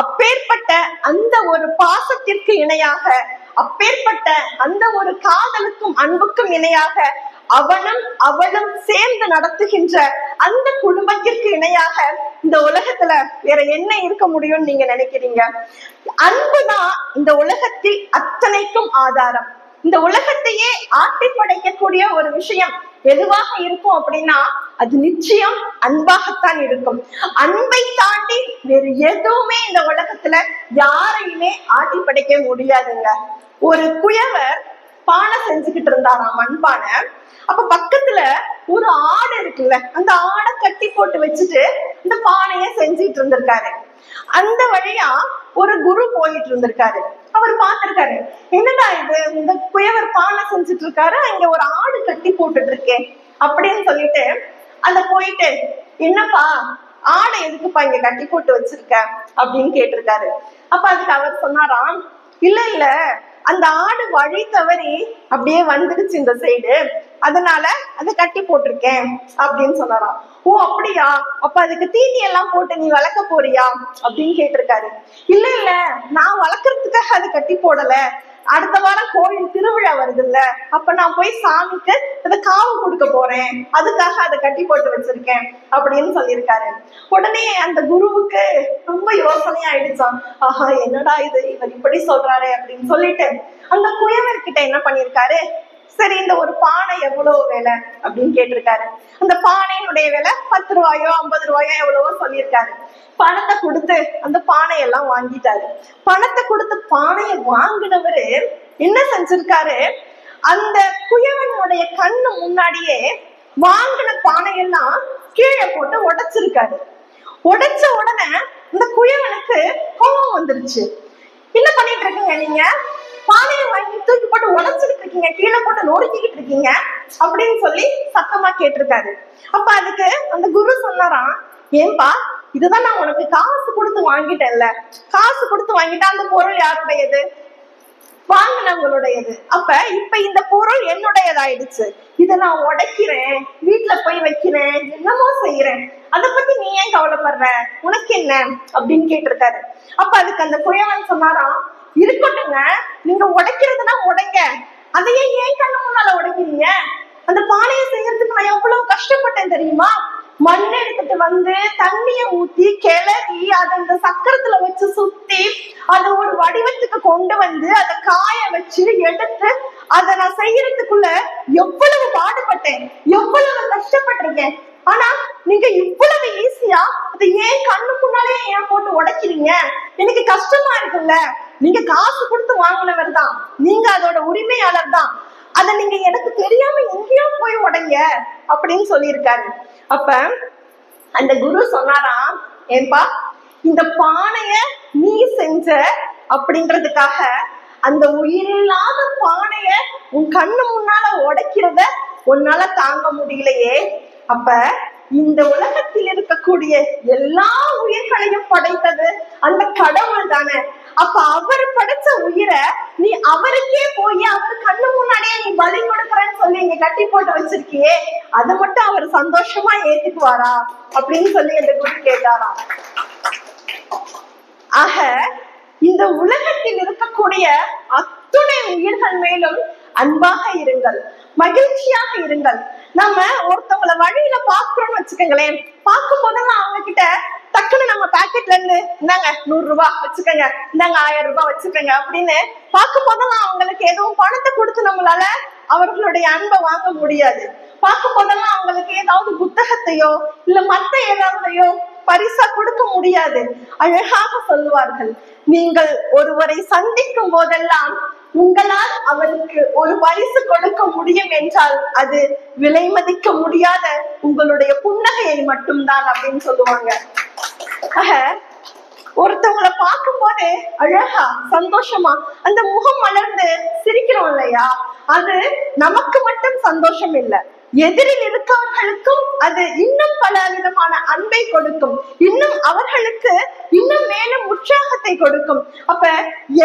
அப்பேற்பட்ட அந்த ஒரு பாசத்திற்கு இணையாக, அப்பேற்பட்ட அந்த ஒரு காதலுக்கும் அன்புக்கும் இணையாக அவனும் அவளும் சேர்ந்து நடத்துகின்ற அந்த குடும்பத்திற்கு இணையாக இந்த உலகத்துல வேற என்ன இருக்க முடியும்னு நீங்க நினைக்கிறீங்க? அன்புதான் இந்த உலகத்தில் அத்தனைக்கும் ஆதாரம். இந்த உலகத்தையே ஆட்டி படைக்கக்கூடிய ஒரு விஷயம் எதுவாக இருக்கும் அப்படின்னா அது நிச்சயம் அன்பாகத்தான் இருக்கும். அன்பை தாண்டி வேறு எதுவுமே இந்த உலகத்துல யாரையுமே ஆட்டி படைக்க முடியாதுங்க. ஒரு குயவர் பானை செஞ்சுக்கிட்டு இருந்தாராம், மண்பானை. அப்ப பக்கத்துல ஒரு ஆடு இருக்குல்ல, அந்த ஆடை கட்டி போட்டு வச்சுட்டு இந்த பானைய செஞ்சிட்டு இருந்திருக்காரு. அந்த வழியா ஒரு குரு போயிட்டு இருந்திருக்காரு. அவர் பார்த்திருக்காரு, என்னடா இது, இந்த குயவர் பானை செஞ்சுட்டு இருக்காரு, இங்க ஒரு ஆடு கட்டி போட்டுட்டு இருக்கேன் அப்படின்னு சொல்லிட்டு அந்த போயிட்டு, என்னப்பா ஆடை எதுக்குப்பா இங்க கட்டி போட்டு வச்சிருக்க அப்படின்னு கேட்டிருக்காரு. அப்ப அதுக்கு அவர் சொன்னாராம், இல்ல இல்ல அந்த ஆடு வழி தவறி அப்படியே வந்துடுச்சு இந்த சைடு, அதனால அதை கட்டி போட்டிருக்கேன் அப்படின்னு சொன்னாராம். ஓ அப்படியா, அப்ப அதுக்கு தீனி எல்லாம் போட்டு நீ வளர்க்க போறியா அப்படின்னு கேட்டிருக்காரு. இல்ல இல்ல நான் வளர்க்கறதுக்காக அதை கட்டி போடல, அடுத்த வாரம் கோயில் திருவிழா வருது இல்ல, அப்ப நான் போய் சாமிக்கு அதை காவு கொடுக்க போறேன், அதுக்காக அதை கட்டி போட்டு வச்சிருக்கேன் அப்படின்னு சொல்லியிருக்காரு. உடனே அந்த குருவுக்கு ரொம்ப யோசனை ஆயிடுச்சான். ஆஹா என்னடா இது, இவர் இப்படி சொல்றாரு அப்படின்னு சொல்லிட்டு அந்த குயவர்கிட்ட என்ன பண்ணிருக்காரு, சரி இந்த ஒரு பானை எவ்வளவு விலை அப்படின்னு கேட்டிருக்காரு. அந்த பானையினுடைய விலை 10 ரூபாயோ 50 ரூபாயோ எவ்வளவோ சொல்லியிருக்காரு. பணத்தை கொடுத்து அந்த பானையெல்லாம் வாங்கிட்டாரு. பணத்தை கொடுத்து பானையை வாங்கினவரு என்ன செஞ்சிருக்காரு, அந்த குயவனுடைய கண்ணு முன்னாடியே வாங்கின பானையெல்லாம் கீழே போட்டு உடைச்சிருக்காரு. உடைச்ச உடனே இந்த குயவனுக்கு கோபம் வந்துருச்சு. என்ன பண்ணிட்டு இருக்கீங்க நீங்க, பானையை வாங்கி தூக்கி போட்டு உடைச்சுக்கிட்டு இருக்கீங்க, கீழே போட்டு நொறுக்கிக்கிட்டு இருக்கீங்க அப்படின்னு சொல்லி சத்தமா கேட்டிருக்காரு. அப்ப அதுக்கு அந்த குரு சொன்னாராம், ஏன்பா இதுதான் நான் உனக்கு காசு கொடுத்து வாங்கிட்டேன்ல, காசு கொடுத்து வாங்கிட்டா அந்த பொருள் யாருடையது, வாங்கினவங்களுடையது. அப்ப இப்ப இந்த பொருள் என்னுடையதாயிடுச்சு, இதை நான் உடைக்கிறேன், வீட்டுல போய் வைக்கிறேன், என்னமோ செய்யறேன், அதை பத்தி நீ ஏன் கவலைப்படுற, உனக்கு என்ன அப்படின்னு கேட்டிருக்காரு. அப்ப அதுக்கு அந்த குயவன் சொன்னாராம், இருக்கட்டுங்க, நீங்க உடைக்கிறதுனா உடைங்க, அதையே ஏன் கண்ணு முன்னால உடைக்கிறீங்க, அந்த பானையை செய்யறதுக்கு நான் எவ்வளவு கஷ்டப்பட்டேன் தெரியுமா, மண் எடுத்துட்டு வந்து தண்ணிய ஊத்தி கிளறி அதை இந்த சக்கரத்துல வச்சு சுத்தி அதை ஒரு வடிவத்துக்கு கொண்டு வந்து அதை காய வச்சு எடுத்து அதை நான் செய்யறதுக்குள்ள எவ்வளவு பாடுபட்டேன், எவ்வளவு கஷ்டப்பட்டிருக்கேன், ஆனா நீங்க இவ்வளவு ஈஸியா அதை ஏன் கண்ணு முன்னாலே ஏன் போட்டு உடைக்கிறீங்க, எனக்கு கஷ்டமா இருக்குல்ல, நீங்க காசு கொடுத்து வாங்கினவர் தான், நீங்க அதோட உரிமையாளர் தான், அத நீங்க எனக்கு தெரியாம எங்கேயோ போய் உடைங்க அப்படின்னு சொல்லியிருக்காரு. அப்ப அந்த குரு சொன்னாராம், ஏன்பா இந்த பானைய நீ செஞ்ச அப்படின்றதுக்காக அந்த உயிரில்லாத பானைய உன் கண்ணு முன்னால உடைக்கிறத உன்னால தாங்க முடியலையே, அப்ப இந்த உலகத்தில் இருக்கக்கூடிய எல்லா உயிர்களையும் படைத்தது அந்த கடவுள் தானே, அப்ப அவர் படைச்ச உயிரை நீ அவருக்கே போய் அவர் கண்ணு முன்னாடியே நீ பலி கொடுக்கறன்னு சொல்லி இங்க கட்டி போட்டு வச்சிருக்கியே, அதை மட்டும் அவர் சந்தோஷமா ஏத்துக்குவாரா அப்படின்னு சொல்லி அந்த குரு கேட்டாராம். ஆக இந்த உலகத்தில் இருக்கக்கூடிய அத்துணை உயிர்கள் மேலும் அன்பாக இருங்கள், மகிழ்ச்சியாக இருங்கள். நம்ம ஒருத்தவங்களை வழியில பாக்குறோம்னு வச்சுக்கோங்களேன், பார்க்கும் போதெல்லாம் அவங்க கிட்ட டக்குன்னு நம்ம பாக்கெட்ல இருந்து இந்தாங்க 100 ரூபாய் வச்சுக்கோங்க, இந்தாங்க 1000 ரூபாய் வச்சுக்கோங்க அப்படின்னு பார்க்கும் போதெல்லாம் அவங்களுக்கு எதுவும் பணத்தை கொடுத்து நம்மளால அவர்களுடைய அன்பை வாங்க முடியாது. பார்க்கும் போதெல்லாம் அவங்களுக்கு ஏதாவது புத்தகத்தையோ இல்ல மத்த ஏதாவதையோ பரிசா கொடுக்க முடியாது. அழகாக சொல்லுவார்கள், நீங்கள் ஒருவரை சந்திக்கும் போதெல்லாம் உங்களால் அவருக்கு ஒரு பரிசு கொடுக்க முடியும் என்றால் அது விலை மதிக்க முடியாத உங்களுடைய புன்னகையை மட்டும்தான் அப்படின்னு சொல்லுவாங்க. ஒருத்தவங்களை பார்க்கும் போது அழகா சந்தோஷமா அந்த முகம் மலர்ந்து சிரிக்கிறோம் இல்லையா, அது நமக்கு மட்டும் சந்தோஷம் இல்லை, எதிரில் இருக்கவர்களுக்கும் அது இன்னும் பல விதமான அன்பை கொடுக்கும், இன்னும் அவர்களுக்கு இன்னும் மேலும் உற்சாகத்தை கொடுக்கும். அப்ப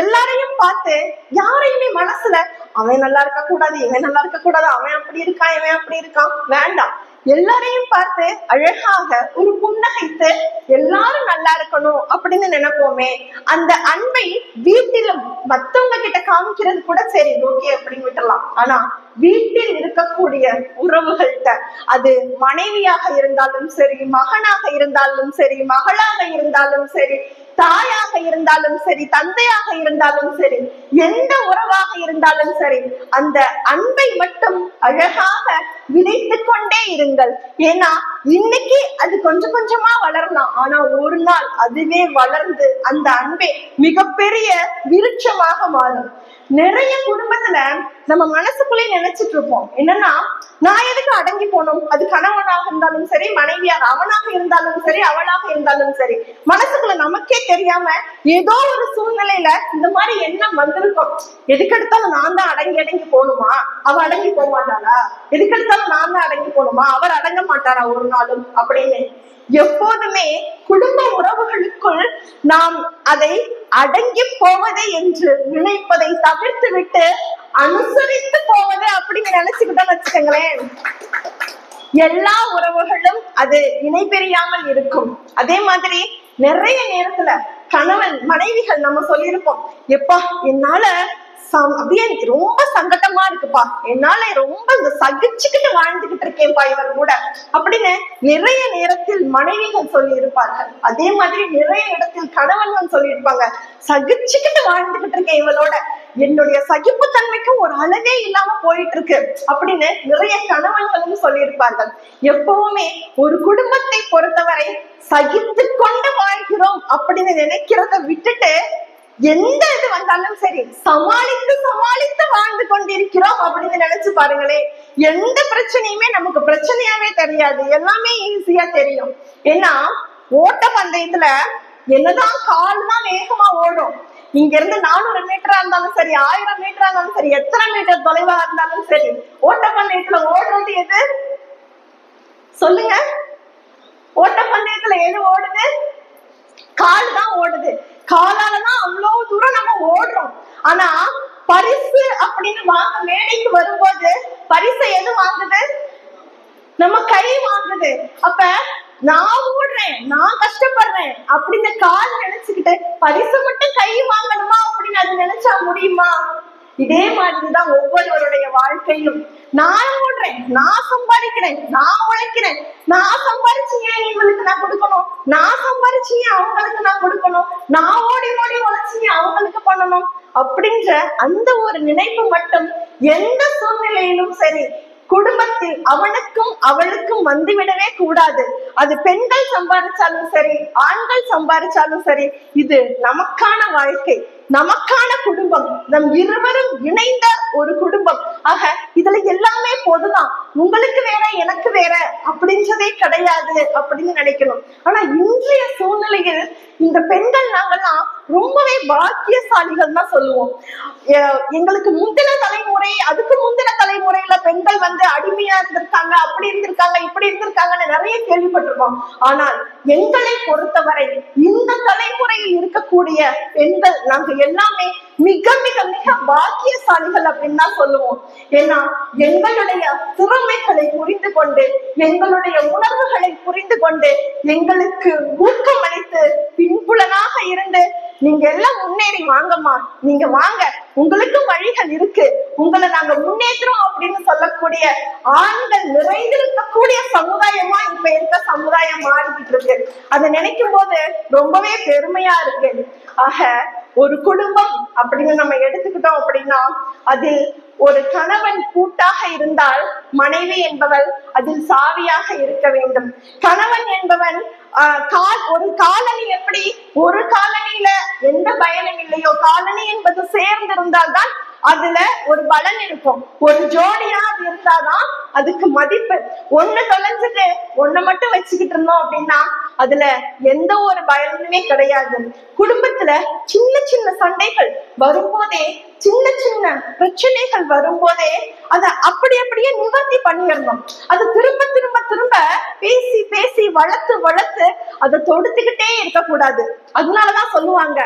எல்லாரையும் பார்த்து யாரையுமே மனசுல அவன் நல்லா இருக்க கூடாது, இவன் நல்லா இருக்க கூடாது, அவன் அப்படி இருக்கான் இவன் அப்படி இருக்கான் வேண்டாம். எல்லாரையும் பார்த்து அழகாக ஒரு புன்னகைத்து எல்லாரும் நல்லா இருக்கணும் அப்படின்னு நினைப்போமே, அந்த அன்பை வீட்டிலும் மத்தவங்க கிட்ட காமிக்கிறது கூட சரி ஓகே அப்படின்னு விட்டுலாம். ஆனா வீட்டில் இருக்கக்கூடிய உறவுகள்கிட்ட, அது மனைவியாக இருந்தாலும் சரி, மகனாக இருந்தாலும் சரி, மகளாக இருந்தாலும் சரி, தாயாக இருந்தாலும் சரி, தந்தையாக இருந்தாலும் சரி, எந்த உறவாக இருந்தாலும் சரி, அந்த அன்பை மட்டும் அழகாக விதைத்து கொண்டே இருங்கள். ஏன்னா இன்னைக்கு அது கொஞ்சம் கொஞ்சமா வளரலாம், ஆனா ஒரு நாள் அதுவே வளர்ந்து அந்த அன்பே மிகப்பெரிய விருட்சமாக மாறும். நிறைய குடும்பத்துல நம்ம மனசுக்குள்ளே நினைச்சிட்டு இருப்போம் என்னன்னா, நான் எதுக்கு அடங்கி போனோம், அது கணவனாக இருந்தாலும் சரி, மனைவியாக அவனாக இருந்தாலும் சரி, அவளாக இருந்தாலும் சரி, மனசுக்குள்ள நமக்கே தெரியாம ஏதோ ஒரு சூழ்நிலையில இந்த மாதிரி எண்ணம் வந்திருக்கும். எதுக்கெடுத்தாலும் நான் தான் அடங்கி அடங்கி போகணுமா, அவ அடங்கி போக மாட்டாளா, எதுக்கெடுத்தாலும் நான் தான் அடங்கி போகணுமா, அவர் அடங்க மாட்டாரா ஒரு நாளும் அப்படின்னு. எப்போதுமே குடும்ப உறவுகளுக்குள் நாம் அதை அடங்கி போவதை என்று நினைப்பதை தவிர்த்து விட்டு அனுசரித்து போவது அப்படின்னு நினைச்சுக்கிட்டோம்னு வச்சுக்கோங்களேன், எல்லா உறவுகளும் அது இணை பிரியாமல் இருக்கும். அதே மாதிரி நிறைய நேரத்துல கணவன் மனைவிகள் நம்ம சொல்லியிருப்போம், எப்பா என்னால அப்படியே ரொம்ப சங்கடமா இருக்குப்பா, என்னால ரொம்ப சகிச்சுக்கிட்டு வாழ்ந்துகிட்டு இருக்கேன்ப்பா இவர் கூட அப்படின்னு நிறைய நேரத்தில் மனைவிகள் சொல்லி இருப்பார்கள். அதே மாதிரி நிறைய இடத்தில் கணவன்கள் சொல்லி இருப்பாங்க, சகிச்சுக்கிட்டு வாழ்ந்துகிட்டு இருக்கேன் இவளோட, என்னுடைய சகிப்புத்தன்மைக்கு ஒரு அளவே இல்லாம போயிட்டு இருக்கு அப்படின்னு நிறைய கணவன்களும் சொல்லியிருப்பார்கள். எப்பவுமே ஒரு குடும்பத்தை பொறுத்தவரை சகித்து கொண்டு வாழ்கிறோம் அப்படின்னு நினைக்கிறத விட்டுட்டு எந்த இது வந்தாலும் சரி சமாளித்து சமாளித்து வாழ்ந்து கொண்டிருக்கிறோம் அப்படின்னு நினைச்சு பாருங்களேன், எந்த பிரச்சனையுமே நமக்கு பிரச்சனையாவே தெரியாது, எல்லாமே ஈஸியா தெரியும். ஏன்னா ஓட்ட பந்தயத்துல என்னதான் கால் தான் வேகமா ஓடும், இங்க இருந்து 400 மீட்டரா இருந்தாலும் சரி, 1000 மீட்டரா இருந்தாலும் சரி, எத்தனை மீட்டர் தொலைவா இருந்தாலும் சரி, ஓட்ட பந்தயத்துல ஓடுறது எது சொல்லுங்க, ஓட்ட பந்தயத்துல எது ஓடுது, கால் தான் ஓடுது. காலாலதான் அவ்வளவு தூரம் நம்ம ஓடுறோம். ஆனா பரிசு அப்படின்னு வாங்க மேடைக்கு வரும்போது பரிசை எது வாங்குது, நம்ம கை வாங்குது. அப்ப நான் ஓடுறேன், நான் கஷ்டப்படுறேன் அப்படின்னு கால் நினைச்சுக்கிட்டு பரிசு மட்டும் கை வாங்கணுமா அப்படின்னு அது நினைச்சா முடியுமா? இதே மாதிரிதான் ஒவ்வொருவருடைய வாழ்க்கையும். நான் ஓடுறேன், நான் சம்பாதிக்கிறேன், நான் உழைக்கிறேன், நான் சம்பாதிச்சு ஏன் இவங்களுக்கு நான் கொடுக்கணும், நான் சம்பாதிச்சு ஏன் அவங்களுக்கு நான் கொடுக்கணும், நான் ஓடி ஓடி உழைச்சு அவங்களுக்கு பண்ணணும் அப்படின்ற அந்த ஒரு நினைப்பு மட்டும் எந்த சூழ்நிலையிலும் சரி குடும்பத்தில் அவனுக்கும் அவளுக்கும் வந்துவிடவே கூடாது. அது பெண்கள் சம்பாதிச்சாலும் சரி, ஆண்கள் சம்பாதிச்சாலும் சரி, இது நமக்கான வாழ்க்கை, நமக்கான குடும்பம், நம் இருவரும் இணைந்த ஒரு குடும்பம். ஆக இதுல எல்லாமே பொதுதான், உங்களுக்கு வேற எனக்கு வேற அப்படின்றதே கிடையாது அப்படின்னு நினைக்கணும். ஆனா இன்றைய சூழ்நிலையில் இந்த பெண்கள் நாங்கெல்லாம் ரொம்பவே பாக்கியசாலிகள் தான் சொல்லுவோம். எங்களுக்கு முந்தின தலைமுறை, அதுக்கு முந்தின தலைமுறையில பெண்கள் வந்து அடிமையா இருந்திருக்காங்க, அப்படி இருந்திருக்காங்க, இப்படி இருந்திருக்காங்கன்னு நிறைய கேள்விப்பட்டிருக்கோம். ஆனால் எங்களை பொறுத்தவரை இந்த தலைமுறையில் இருக்கக்கூடிய பெண்கள் நாங்க எல்லாமே மிக மிக மிக பாக்கியசாலிகள் அப்படின்னு தான் சொல்லுவோம். ஏன்னா எங்களுடைய திறமைகளை புரிந்து கொண்டு, எங்களுடைய உணர்வுகளை புரிந்து கொண்டு, எங்களுக்கு ஊக்கம் அளித்து பின்புலனாக இருந்து நீங்க எல்லாம் முன்னேறி வாங்கம்மா, நீங்க வாங்க, உங்களுக்கும் வழிகள் இருக்கு, உங்களை நாங்க முன்னேற்றோம் அப்படின்னு சொல்லக்கூடிய ஆண்கள் நிறைந்திருக்கக்கூடிய சமுதாயமா இப்ப இருக்க சமுதாயம் மாறிக்கிட்டு இருக்கு. அதை நினைக்கும் போது ரொம்பவே பெருமையா இருக்கு. ஆக ஒரு குடும்பம் அப்படின்னு நம்ம எடுத்துக்கிட்டோம் அப்படின்னா அதில் ஒரு கணவன் கூட்டாக இருந்தால் மனைவி என்பவள் அதில் சாவியாக இருக்க வேண்டும். கணவன் என்பவன் ஒரு காலனி எப்படி ஒரு காலனியில எந்த பயனும் இல்லையோ, காலனி என்பது சேர்ந்து இருந்தால்தான் அதுல ஒரு பலன் இருக்கும். ஒரு ஜோடியா அது இருந்தாதான் அதுக்கு மதிப்பு. ஒண்ணு தொலைஞ்சிட்டு ஒண்ணு மட்டும் வச்சுக்கிட்டு இருந்தோம் அப்படின்னா அதுல எந்த ஒரு பயனுமே கிடையாது. குடும்பத்துல சின்ன சின்ன சண்டைகள் வரும்போதே, சின்ன சின்ன பிரச்சனைகள் வரும்போதே அதை அப்படியே நிவர்த்தி பண்ணிடணும். அது திரும்ப திரும்ப திரும்ப பேசி பேசி வளர்த்து வளர்த்து அதை தொடுத்துக்கிட்டே இருக்கக்கூடாது. அதனாலதான் சொல்லுவாங்க,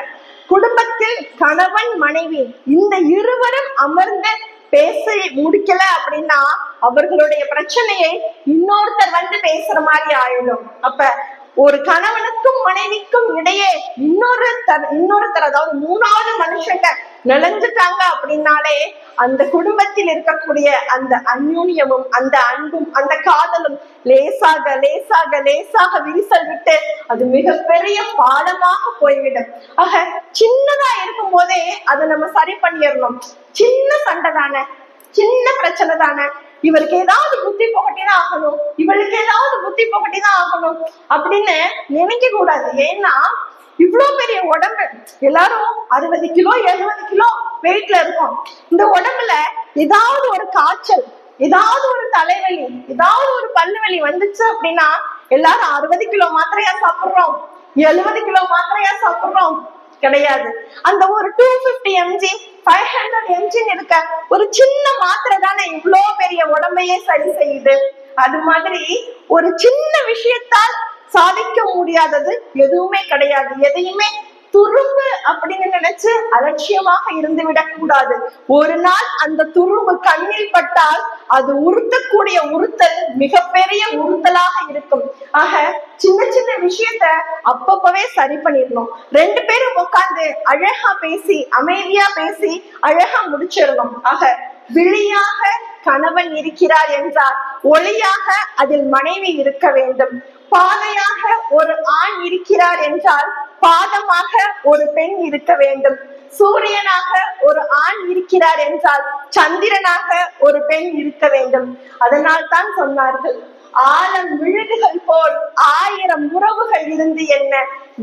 குடும்பத்தில் கணவன் மனைவி இந்த இருவரும் அமர்ந்து பேசி முடிக்கல அப்படின்னா அவர்களுடைய பிரச்சனையை இன்னொருத்தர் வந்து பேசுற மாதிரி ஆயிடும். அப்ப ஒரு கணவனுக்கும் மனைவிக்கும் இடையே இன்னொருத்தர் அதாவது மூணாவது மனுஷங்க நுழைஞ்சுட்டாங்க அப்படின்னாலே அந்த குடும்பத்தில் இருக்கக்கூடிய அந்த அந்யூன்யமும் அந்த அன்பும் அந்த காதலும் லேசாக லேசாக லேசாக விரிசல் விட்டு அது மிகப்பெரிய பாடமாக போய்விடும். ஆக சின்னதா இருக்கும் போதே அதை நம்ம சரி பண்ணிடணும். சின்ன சண்டை தானே, சின்ன பிரச்சனை தானே, இவருக்கு ஏதாவது புத்தி புகட்டிதான் ஆகணும், இவளுக்கு ஏதாவது புத்தி புகட்டிதான் ஆகணும் அப்படின்னு நினைக்க கூடாது. ஏன்னா இவ்வளவு பெரிய உடம்பு, எல்லாரும் 60 கிலோ 70 கிலோ வெயிட்ல இருக்கும். இந்த உடம்புல ஏதாவது ஒரு காய்ச்சல், ஏதாவது ஒரு தலைவலி, ஏதாவது ஒரு பல்லுவலி வந்துச்சு அப்படின்னா எல்லாரும் 60 கிலோ மாத்திரையா சாப்பிடுறோம், 70 கிலோ மாத்திரையா சாப்பிடுறோம் கிடையாது. அந்த ஒரு 250 mg 500 mg இருக்க ஒரு சின்ன மாத்திரை தானே இவ்வளவு பெரிய உடம்பையே சரி செய்யுது. அது மாதிரி ஒரு சின்ன விஷயத்தால் சாதிக்க முடியாதது எதுவுமே கிடையாது. எதையுமே துரும்பு அப்படின்னு நினைச்சு அலட்சியமாக இருந்து விடக்கூடாது. ஒரு நாள் அந்த துரும்பு கண்ணில் பட்டால் அது உறுத்தக்கூடிய உறுத்தல் மிகப்பெரிய உறுத்தலாக இருக்கும். ஆக சின்ன சின்ன விஷயத்த அப்பப்பவே சரி பண்ணிடணும். 2 பேரும் உட்கார்ந்து அழகா பேசி அமைதியா பேசி அழகா முடிச்சிடணும். ஆக விழியாக கணவன் இருக்கிறார் என்றால் ஒளியாக அதில் மனைவி இருக்க வேண்டும். பாதையாக ஒரு ஆண் இருக்கிறார் என்றால் பாதமாக ஒரு பெண் இருக்க வேண்டும். சூரியனாக ஒரு ஆண் இருக்கிறார் என்றால் சந்திரனாக ஒரு பெண் இருக்க வேண்டும். அதனால் தான் சொன்னார்கள், ஆழம் விழுதுகள் போல் 1000 உறவுகள் இருந்து என்ன,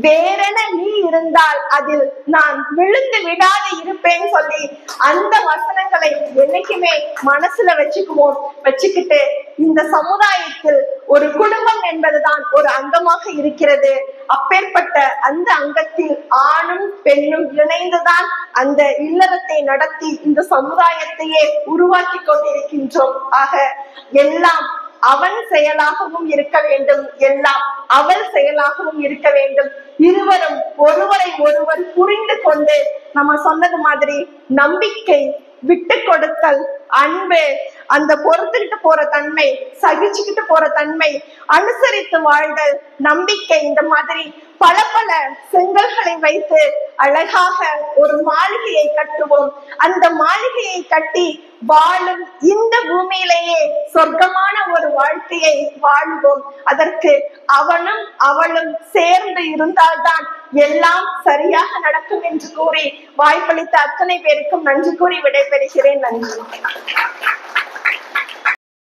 வேறென நீ இருந்தால் அதில் நான் விழுந்து விடாது இருப்பேன்னு சொல்லி அந்த வசனங்களை என்னைக்குமே மனசுல வச்சுக்கிட்டு இந்த சமுதாயத்தில் ஒரு குடும்பம் என்பதுதான் ஒரு அங்கமாக இருக்கிறது. அப்பேற்பட்ட அந்த அங்கத்தில் ஆணும் பெண்ணும் இணைந்துதான் அந்த இல்லறத்தை நடத்தி இந்த சமுதாயத்தையே உருவாக்கி கொண்டிருக்கின்றோம். ஆக எல்லாம் அவன் செயலாகவும் இருக்க வேண்டும், எல்லாம் அவள் செயலாகவும் இருக்க வேண்டும். இருவரும் ஒருவரை ஒருவர் புரிந்து கொண்டு நம்ம சொன்னது மாதிரி நம்பிக்கை, விட்டு கொடுத்தல், அன்பு, அந்த பொறுத்துக்கிட்டு போற தன்மை, சகிச்சுக்கிட்டு போற தன்மை, அனுசரித்து வாழ்தல், நம்பிக்கை, இந்த மாதிரி பல பல செங்கல்களை வைத்து அழகாக ஒரு மாளிகையை கட்டுவோம். அந்த மாளிகையை கட்டி வாழும் இந்த பூமியிலேயே சொர்க்கமான ஒரு வாழ்க்கையை வாழ்வோம். அதற்கு அவனும் அவளும் சேர்ந்து இருந்தால்தான் எல்லாம் சரியாக நடக்கும் என்று கூறி வாய்ப்பளித்த அத்தனை பேருக்கும் நன்றி கூறி விடைபெறுகிறேன். நன்றி.